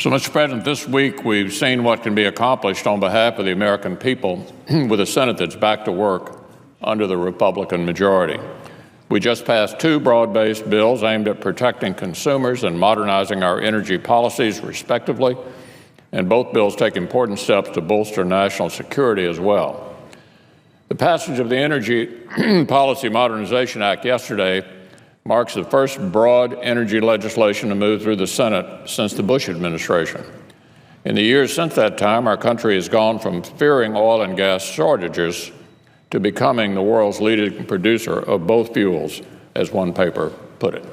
So, Mr. President, this week we've seen what can be accomplished on behalf of the American people with a Senate that's back to work under the Republican majority. We just passed two broad-based bills aimed at protecting consumers and modernizing our energy policies, respectively, and both bills take important steps to bolster national security as well. The passage of the Energy Policy Modernization Act yesterday marks the first broad energy legislation to move through the Senate since the Bush administration. In the years since that time, our country has gone from fearing oil and gas shortages to becoming the world's leading producer of both fuels, as one paper put it.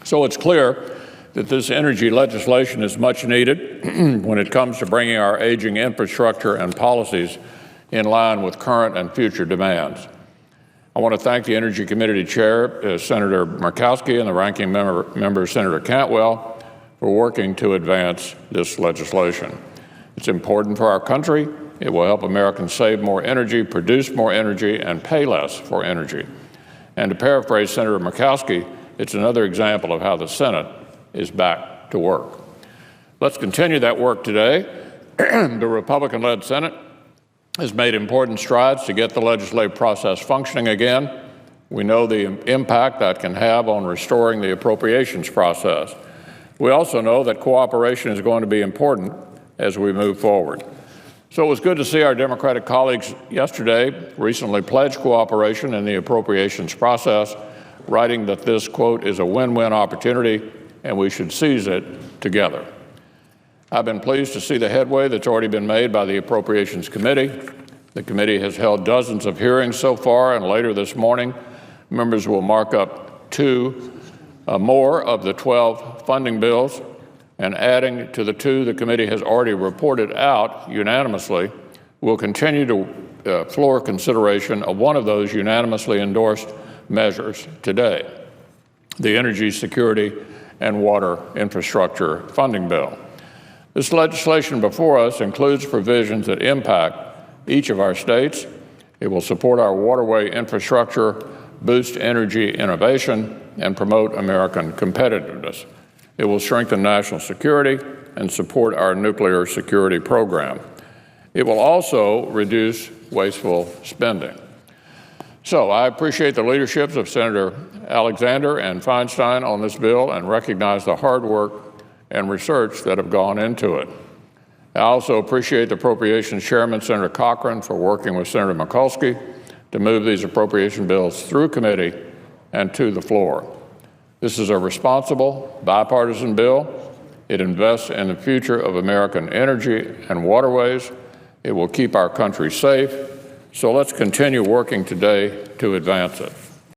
So it's clear that this energy legislation is much needed when it comes to bringing our aging infrastructure and policies in line with current and future demands. I want to thank the Energy Committee Chair, Senator Murkowski, and the Ranking Member, Senator Cantwell, for working to advance this legislation. It's important for our country. It will help Americans save more energy, produce more energy, and pay less for energy. And to paraphrase Senator Murkowski, it's another example of how the Senate is back to work. Let's continue that work today. The Republican-led Senate has made important strides to get the legislative process functioning again. We know the impact that can have on restoring the appropriations process. We also know that cooperation is going to be important as we move forward. So it was good to see our Democratic colleagues yesterday recently pledge cooperation in the appropriations process, writing that this, quote, is a win-win opportunity and we should seize it together. I've been pleased to see the headway that's already been made by the Appropriations Committee. The committee has held dozens of hearings so far, and later this morning, members will mark up two more of the 12 funding bills, and adding to the two the committee has already reported out unanimously, will continue to floor consideration of one of those unanimously endorsed measures today, the Energy Security and Water Infrastructure Funding Bill. This legislation before us includes provisions that impact each of our states. It will support our waterway infrastructure, boost energy innovation, and promote American competitiveness. It will strengthen national security and support our nuclear security program. It will also reduce wasteful spending. So I appreciate the leaderships of Senator Alexander and Feinstein on this bill and recognize the hard work and research that have gone into it. I also appreciate the Appropriations Chairman, Senator Cochran, for working with Senator Mikulski to move these appropriation bills through committee and to the floor. This is a responsible, bipartisan bill. It invests in the future of American energy and waterways. It will keep our country safe. So let's continue working today to advance it.